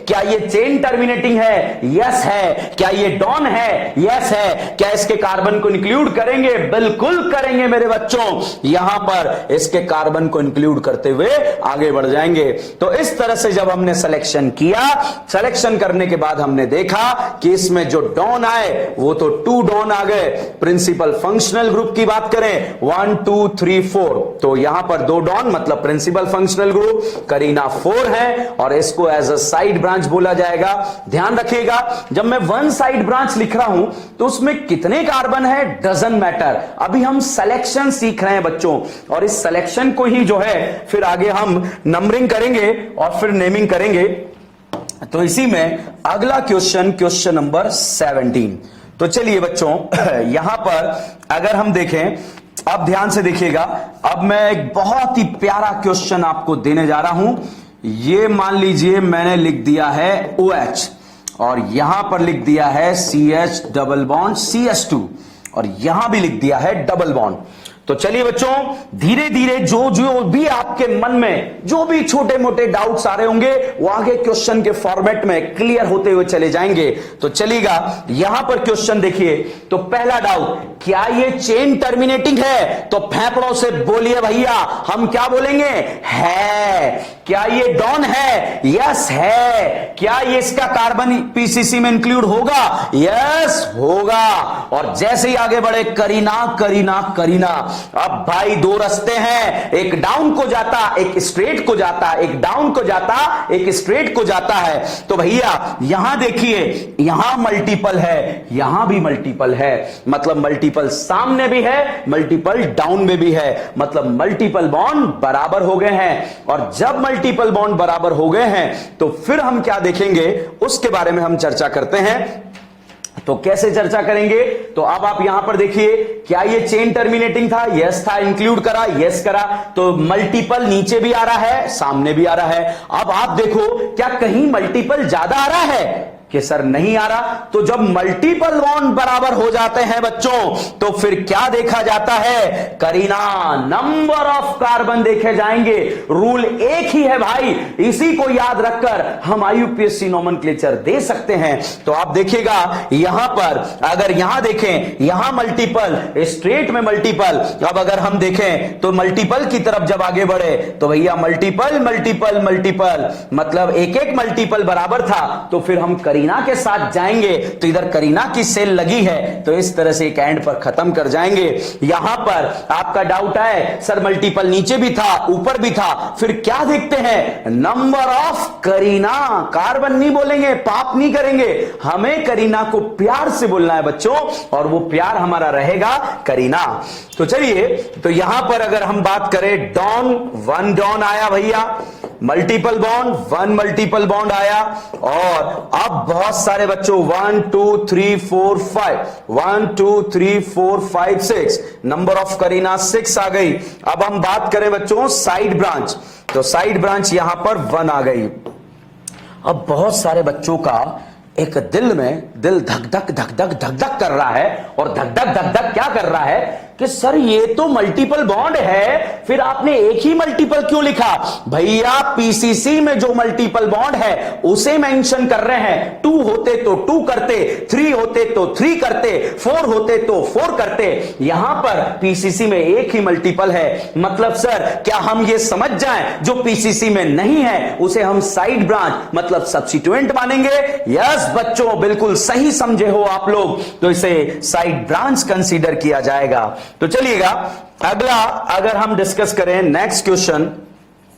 क्या ये चेन टर्मिनेटिंग है? यस है। क्या ये डॉन है? यस है। क्या इसके कार्बन को इंक्लूड करेंगे? बिल्कुल करेंगे मेरे बच्चों। यहां पर इसके कार्बन को इंक्लूड करते हुए आगे बढ़ जाएंगे। तो इस तरह से जब हमने सिलेक्शन किया, सिलेक्शन करने के बाद हमने देखा कि इसमें जो डॉन आए वो तो 2 डॉन आ गए। प्रिंसिपल फंक्शनल ग्रुप की बात करें 1 2 3 4, तो यहां पर 2 डॉन मतलब प्रिंसिपल फंक्शनल ग्रुप, करीना 4 है और इसको एज अ साइड ब्रांच बोला जाएगा। ध्यान रखिएगा जब मैं 1 साइड ब्रांच लिख रहा हूं तो उसमें कितने कार्बन है डजंट मैटर। अभी हम सिलेक्शन सीख रहे हैं बच्चों, और इस सिलेक्शन को ही जो है फिर आगे हम नंबरिंग करेंगे और फिर नेमिंग करेंगे। तो इसी में अगला क्वेश्चन नंबर 17। तो चलिए बच्चों यहां पर अगर हम देखें, अब ध्यान से देखिएगा, अब मैं एक बहुत ही प्यारा क्वेश्चन आपको देने जा रहा हूं। ये मान लीजिए मैंने लिख दिया है OH और यहां पर लिख दिया है CH डबल बॉन्ड CH2 और यहां भी लिख दिया है डबल बॉन्ड। तो चलिए बच्चों धीरे धीरे जो भी आपके मन में जो भी छोटे मोटे डाउट्स आ रहे होंगे वो आगे क्वेश्चन के फॉर्मेट में क्लियर होते हुए चले जाएंगे। तो चलिएगा यहां पर क्वेश्चन देखिए। तो पहला डाउट, क्या ये चेन टर्मिनेटिंग है? तो फेफड़ों से बोलिए भैया, हम क्या बोलेंगे? है। क्या ये डॉन है? यस है। क्या ये इसका कार्बन PCC में इंक्लूड होगा? यस होगा। और जैसे ही आगे बढ़े करीना करीना करीना। अब भाई 2 रास्ते हैं, एक डाउन को जाता, एक स्ट्रेट को जाता, एक डाउन को जाता, एक स्ट्रेट को जाता है। तो भैया यहां देखिए, यहां मल्टीपल है, यहां भी मल्टीपल है, मतलब मल्टीपल सामने भी है, मल्टीपल डाउन में भी है, मतलब मल्टीपल बॉन्ड बराबर हो गए हैं। और जब मल्टीपल बॉन्ड बराबर हो गए हैं तो फिर हम क्या देखेंगे उसके बारे में हम चर्चा करते हैं। तो कैसे चर्चा करेंगे? तो अब आप यहां पर देखिए, क्या ये चेन टर्मिनेटिंग था? यस था। इंक्लूड करा? यस करा। तो मल्टीपल नीचे भी आ रहा है, सामने भी आ रहा है। अब आप देखो क्या कहीं मल्टीपल ज्यादा आ रहा है कि सर नहीं आ रहा? तो जब मल्टीपल बॉन्ड बराबर हो जाते हैं बच्चों तो फिर क्या देखा जाता है? करीना नंबर ऑफ कार्बन देखे जाएंगे। रूल एक ही है भाई, इसी को याद रखकर हम IUPAC नोमेनक्लेचर दे सकते हैं। तो आप देखिएगा यहां पर अगर यहां देखें, यहां मल्टीपल, स्ट्रेट में मल्टीपल। अब अगर हम देखें तो मल्टीपल की तरफ जब आगे बढ़े तो भैया मल्टीपल मल्टीपल मल्टीपल, मतलब एक एक मल्टीपल बराबर था। तो फिर हम करीना करीना के साथ जाएंगे तो इधर करीना की सेल लगी है, तो इस तरह से एक एंड पर खत्म कर जाएंगे। यहां पर आपका डाउट है सर मल्टीपल नीचे भी था ऊपर भी था, फिर क्या देखते हैं, नंबर ऑफ करीना। कार्बन नहीं बोलेंगे, पाप नहीं करेंगे, हमें करीना को प्यार से बोलना है बच्चों, और वो प्यार हमारा रहेगा करीना। तो चलिए, तो यहां पर अगर हम बात करें डॉन, 1 डॉन आया भैया, मल्टीपल बॉन्ड 1 मल्टीपल बॉन्ड आया, और अब बहुत सारे बच्चों 1 2 3 4 5 1 2 3 4 5 6 नंबर ऑफ करीना 6 आ गई। अब हम बात करें बच्चों साइड ब्रांच, तो साइड ब्रांच यहां पर 1 आ गई। अब बहुत सारे बच्चों का एक दिल में दिल धक धक धक धक धक धक कर रहा है, और धक धक धक धक क्या कर रहा है कि सर ये तो मल्टीपल बॉन्ड है, फिर आपने एक ही मल्टीपल क्यों लिखा? भैया पीसीसी में जो मल्टीपल बॉन्ड है उसे मेंशन कर रहे हैं। 2 होते तो 2 करते, 3 होते तो 3 करते, 4 होते तो 4 करते। यहां पर पीसीसी में एक ही मल्टीपल है, मतलब सर क्या हम ये समझ जाएं जो पीसीसी में नहीं है उसे हम साइड ब्रांच मतलब सब्स्टिट्यूएंट मानेंगे? यस बच्चों, बिल्कुल सही समझे हो आप लोग, तो इसे साइड ब्रांच कंसीडर किया जाएगा। तो चलिएगा अगला अगर हम डिस्कस करें नेक्स्ट क्वेश्चन।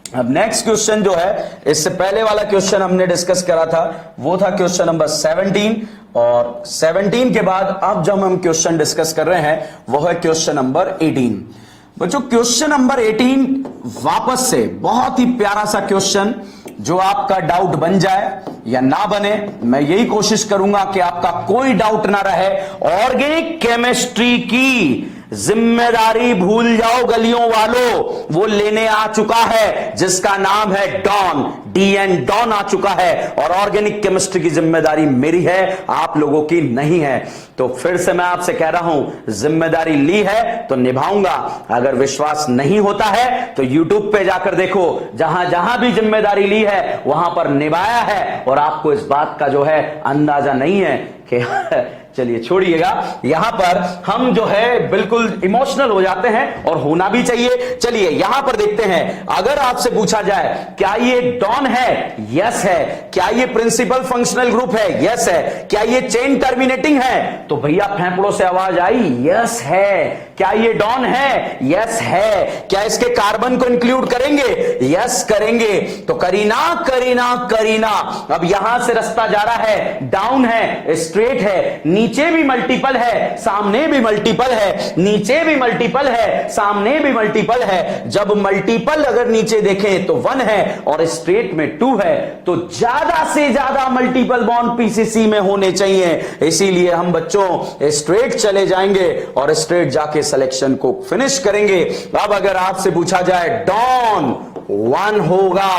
अब नेक्स्ट क्वेश्चन जो है, इससे पहले वाला क्वेश्चन हमने डिस्कस करा था वो था क्वेश्चन नंबर 17, और 17 के बाद अब जब हम क्वेश्चन डिस्कस कर रहे हैं वो है क्वेश्चन नंबर 18। बच्चों क्वेश्चन नंबर 18 वापस से बहुत ही प्यारा सा क्वेश्चन, जो आपका डाउट बन जाए या ना बने, मैं यही कोशिश करूंगा कि आपका कोई डाउट ना रहे। ऑर्गेनिक केमिस्ट्री की जिम्मेदारी भूल जाओ गलियों वालों, वो लेने आ चुका है जिसका नाम है डॉन, डीएन डॉन आ चुका है, और ऑर्गेनिक केमिस्ट्री की जिम्मेदारी मेरी है, आप लोगों की नहीं है। तो फिर से मैं आपसे कह रहा हूं, जिम्मेदारी ली है तो निभाऊंगा। अगर विश्वास नहीं होता है तो यूट्यूब पे जाकर देखो, जहां जहां भी जिम्मेदारी ली है वहां पर निभाया है, और आपको इस बात का जो है अंदाजा नहीं है कि चलिए छोड़िएगा, यहां पर हम जो है बिल्कुल इमोशनल हो जाते हैं, और होना भी चाहिए। चलिए यहां पर देखते हैं, अगर आपसे पूछा जाए क्या ये डॉन है? यस है। क्या ये प्रिंसिपल फंक्शनल ग्रुप है? यस है। क्या ये चेन टर्मिनेटिंग है? तो भैया फेफड़ों से आवाज आई, यस है। क्या ये डॉन है? यस है। क्या इसके कार्बन को इंक्लूड करेंगे? यस करेंगे। तो करीना करीना करीना, अब यहां से रास्ता जा रहा है, डाउन है, स्ट्रेट है, नीचे भी मल्टीपल है, सामने भी मल्टीपल है, नीचे भी मल्टीपल है, सामने भी मल्टीपल है। जब मल्टीपल अगर नीचे देखें तो 1 है और स्ट्रेट में 2 है, तो ज्यादा से ज्यादा मल्टीपल बॉन्ड पीसीसी में होने चाहिए। इसीलिए हम बच्चों स्ट्रेट चले जाएंगे और स्ट्रेट जाके सिलेक्शन को फिनिश करेंगे। अब अगर आपसे पूछा जाए डॉन 1 होगा,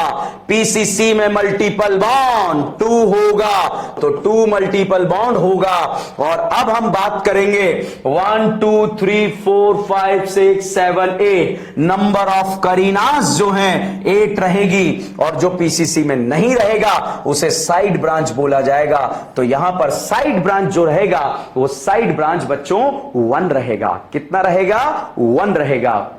पीसीसी में मल्टीपल बॉन्ड 2 होगा, तो 2 मल्टीपल बॉन्ड होगा। और अब हम बात करेंगे 1 2 3 4 5 6 7 8 नंबर ऑफ करीनास जो हैं 8 रहेगी, और जो पीसीसी में नहीं रहेगा उसे साइड ब्रांच बोला जाएगा। तो यहां पर साइड ब्रांच जो रहेगा वो साइड ब्रांच बच्चों 1 रहेगा। कितना रहेगा? 1 रहेगा।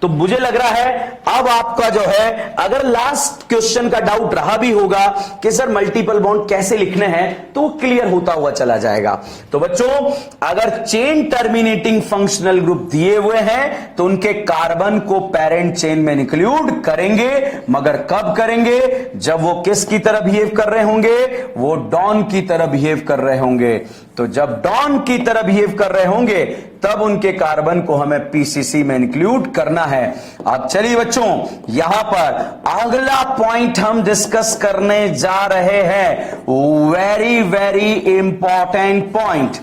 तो मुझे लग रहा है अब आपका जो है, अगर लास्ट क्वेश्चन का डाउट रहा भी होगा कि सर मल्टीपल बॉन्ड कैसे लिखने हैं, तो वो क्लियर होता हुआ चला जाएगा। तो बच्चों अगर चेन टर्मिनेटिंग फंक्शनल ग्रुप दिए हुए हैं तो उनके कार्बन को पेरेंट चेन में इंक्लूड करेंगे, मगर कब करेंगे? जब वो किसकी तरह बिहेव कर रहे होंगे? वो डॉन की तरह बिहेव कर रहे होंगे। तो जब डॉन की तरह बिहेव कर रहे होंगे तब उनके कार्बन को हमें पीसीसी में इंक्लूड करना है। अब चलिए बच्चों, यहां पर अगला पॉइंट हम डिस्कस करने जा रहे हैं, वेरी वेरी इंपॉर्टेंट पॉइंट।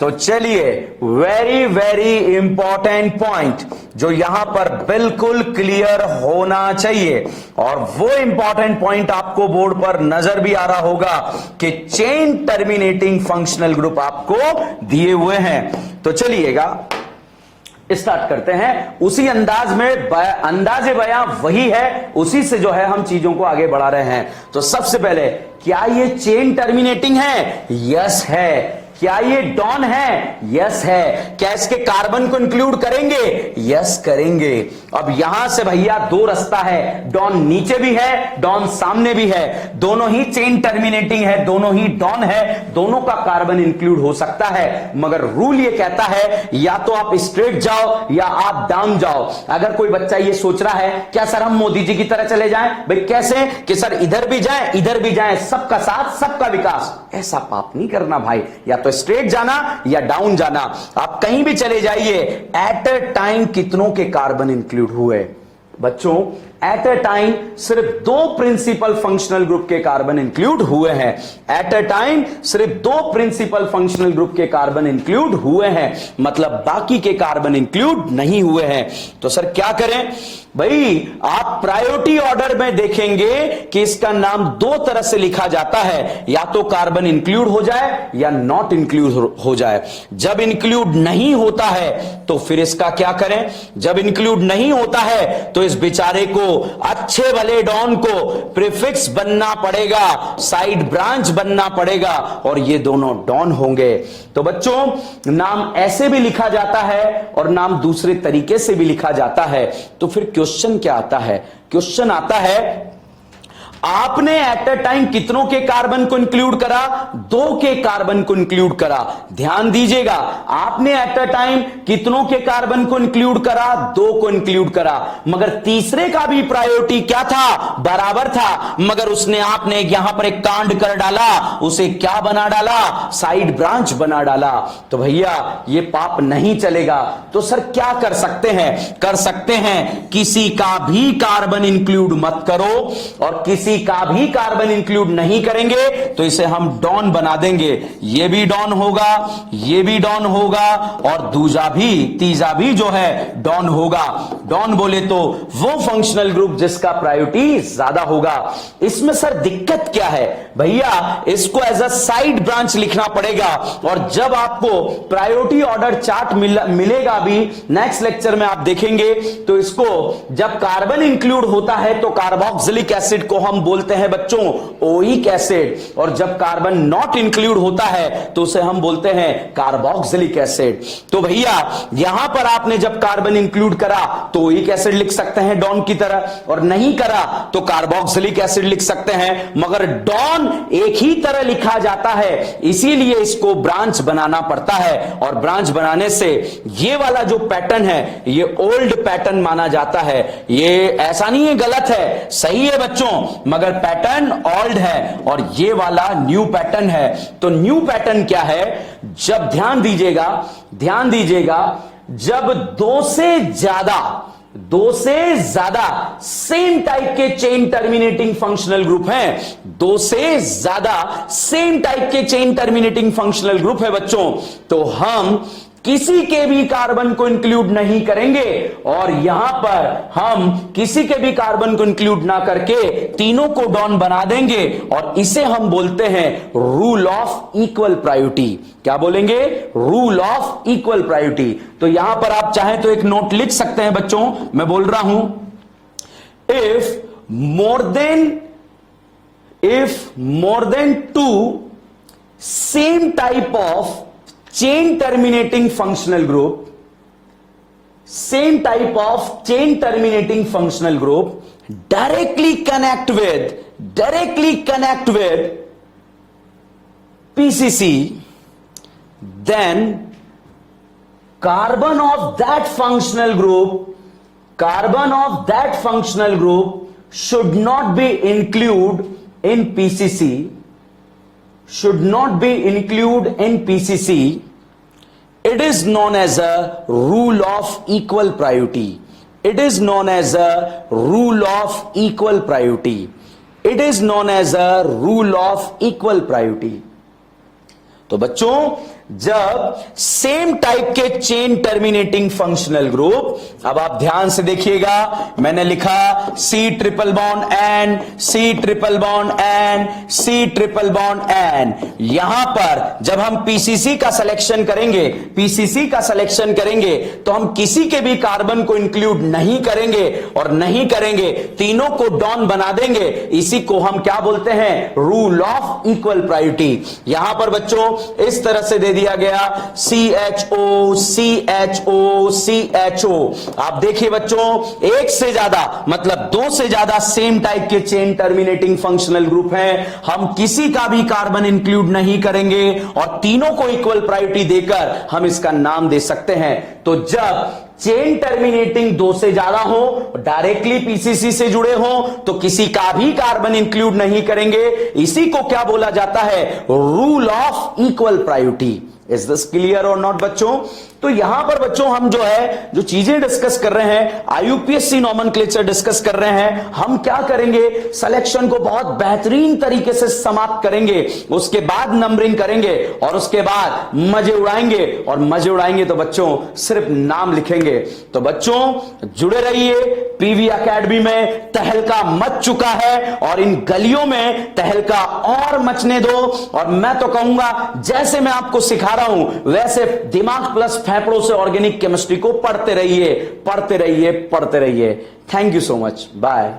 तो चलिए, वेरी वेरी इंपॉर्टेंट पॉइंट जो यहां पर बिल्कुल क्लियर होना चाहिए, और वो इंपॉर्टेंट पॉइंट आपको बोर्ड पर नजर भी आ रहा होगा कि चेन टर्मिनेटिंग फंक्शनल ग्रुप आपको दिए हुए हैं। तो चलिएगा स्टार्ट करते हैं उसी अंदाज में, अंदाजे बयां वही है, उसी से जो है हम चीजों को आगे बढ़ा रहे हैं। तो सबसे पहले, क्या ये चेन टर्मिनेटिंग है? यस है। क्या ये डॉन है? यस है। क्या इसके कार्बन को इंक्लूड करेंगे? यस करेंगे। अब यहां से भैया दो रास्ता है, डॉन नीचे भी है, डॉन सामने भी है, दोनों ही चेन टर्मिनेटिंग है, दोनों ही डॉन है, दोनों का कार्बन इंक्लूड हो सकता है। मगर रूल ये कहता है या तो आप स्ट्रेट जाओ या आप डाउन जाओ। अगर कोई बच्चा ये सोच रहा है क्या सर हम मोदी जी की तरह चले जाएं, भाई कैसे कि सर इधर भी जाएं इधर भी जाएं, सबका साथ सबका विकास, ऐसा पाप नहीं करना भाई। या तो स्ट्रेट जाना या डाउन जाना, आप कहीं भी चले जाइए। एट अ टाइम कितनों के कार्बन इंक्लूड हुए बच्चों? एट अ टाइम सिर्फ दो प्रिंसिपल फंक्शनल ग्रुप के कार्बन इंक्लूड हुए हैं। एट अ टाइम सिर्फ दो प्रिंसिपल फंक्शनल ग्रुप के कार्बन इंक्लूड हुए हैं, मतलब बाकी के कार्बन इंक्लूड नहीं हुए हैं। तो सर क्या करें भाई? आप प्रायोरिटी ऑर्डर में देखेंगे कि इसका नाम दो तरह से लिखा जाता है, या तो कार्बन इंक्लूड हो जाए या नॉट इंक्लूड हो जाए। जब इंक्लूड नहीं होता है तो फिर इसका क्या करें? जब इंक्लूड नहीं होता है तो इस बेचारे को, अच्छे भले डॉन को प्रीफिक्स बनना पड़ेगा, साइड ब्रांच बनना पड़ेगा, और ये दोनों डॉन होंगे। तो बच्चों नाम ऐसे भी लिखा जाता है और नाम दूसरे तरीके से भी लिखा जाता है। तो फिर क्वेश्चन क्या आता है? क्वेश्चन आता है आपने एट अ टाइम कितनों के कार्बन को इंक्लूड करा? दो के कार्बन को इंक्लूड करा। ध्यान दीजिएगा, आपने एट अ टाइम कितनों के कार्बन को इंक्लूड करा? दो को इंक्लूड करा। मगर तीसरे का भी प्रायोरिटी क्या था? बराबर था, मगर उसने आपने यहां पर एक कांड कर डाला, उसे क्या बना डाला? साइड ब्रांच बना डाला। तो भैया ये पाप नहीं चलेगा। तो सर क्या कर सकते हैं? कर सकते हैं किसी का भी कार्बन इंक्लूड मत करो, और किसी का भी कार्बन इंक्लूड नहीं करेंगे तो इसे हम डॉन बना देंगे। ये भी डॉन होगा, ये भी डॉन होगा, और दूजा भी तीजा भी जो है डॉन होगा। डॉन बोले तो वो फंक्शनल ग्रुप जिसका प्रायोरिटी ज्यादा होगा। इसमें सर दिक्कत क्या है भैया? इसको एज अ साइड ब्रांच लिखना पड़ेगा, और जब आपको प्रायोरिटी ऑर्डर चार्ट मिलेगा भी नेक्स्ट लेक्चर में आप देखेंगे, तो इसको जब कार्बन इंक्लूड होता है तो कार्बोक्सिलिक एसिड को हम बोलते हैं बच्चों ओइक एसिड, और जब कार्बन नॉट इंक्लूड होता है तो उसे हम बोलते हैं कार्बोक्सिलिक एसिड। तो भैया यहां पर आपने जब कार्बन इंक्लूड करा तो ओइक एसिड लिख सकते हैं डॉन की तरह, और नहीं करा तो कार्बोक्सिलिक एसिड लिख सकते हैं। मगर डॉन एक ही तरह लिखा जाता है, इसीलिए इसको ब्रांच बनाना पड़ता है, और ब्रांच बनाने से ये वाला जो पैटर्न है ये ओल्ड पैटर्न माना जाता है। ये ऐसा नहीं है गलत है, सही है बच्चों, मगर पैटर्न ओल्ड है, और ये वाला न्यू पैटर्न है। तो न्यू पैटर्न क्या है? जब ध्यान दीजिएगा, जब दो से ज्यादा सेम टाइप के चेन टर्मिनेटिंग फंक्शनल ग्रुप हैं, दो से ज्यादा सेम टाइप के चेन टर्मिनेटिंग फंक्शनल ग्रुप है बच्चों, तो हम किसी के भी कार्बन को इंक्लूड नहीं करेंगे, और यहां पर हम किसी के भी कार्बन को इंक्लूड ना करके तीनों को डॉन बना देंगे, और इसे हम बोलते हैं रूल ऑफ इक्वल प्रायोरिटी। क्या बोलेंगे? Rule of equal priority. तो यहां पर आप चाहें तो एक नोट लिख सकते हैं बच्चों, मैं बोल रहा हूं if more than two same type of chain terminating functional group directly connect with PCC, then carbon of that functional group should not be included in PCC, it is known as a rule of equal priority. तो बच्चों जब सेम टाइप के चेन टर्मिनेटिंग फंक्शनल ग्रुप, अब आप ध्यान से देखिएगा, मैंने लिखा C triple bond N, C triple bond N, C triple bond N. यहां पर जब हम पीसीसी का सिलेक्शन करेंगे, पीसीसी का सिलेक्शन करेंगे तो हम किसी के भी कार्बन को इंक्लूड नहीं करेंगे और नहीं करेंगे, तीनों को डॉन बना देंगे। इसी को हम क्या बोलते हैं? Rule of equal priority. यहां पर बच्चों इस तरह से दे दिया गया CHO CHO CHO। आप देखिए बच्चों, एक से ज्यादा मतलब दो से ज्यादा सेम टाइप के चेन टर्मिनेटिंग फंक्शनल ग्रुप हैं, हम किसी का भी कार्बन इंक्लूड नहीं करेंगे और तीनों को इक्वल प्रायोरिटी देकर हम इसका नाम दे सकते हैं। तो जब चेन टर्मिनेटिंग दो से ज्यादा हो, डायरेक्टली पीसीसी से जुड़े हो, तो किसी का भी कार्बन इंक्लूड नहीं करेंगे। इसी को क्या बोला जाता है? Rule of equal priority. Is this clear और नॉट बच्चों? तो यहां पर बच्चों हम जो चीजें डिस्कस कर रहे हैं, आईयूपीएससी नॉमेनक्लेचर डिस्कस कर रहे हैं, हम क्या करेंगे? सिलेक्शन को बहुत बेहतरीन तरीके से समाप्त करेंगे, उसके बाद नंबरिंग करेंगे और उसके बाद मजे उड़ाएंगे। और मजे उड़ाएंगे तो बच्चों सिर्फ नाम लिखेंगे। तो बच्चों जुड़े रहिए, पीवी एकेडमी में तहलका मच चुका है और इन गलियों में तहलका और मचने दो। और मैं तो कहूंगा जैसे मैं आपको सिखा रहा हूं वैसे दिमाग प्लस फेफड़ों से ऑर्गेनिक केमिस्ट्री को पढ़ते रहिए, पढ़ते रहिए, पढ़ते रहिए। Thank you so much, bye.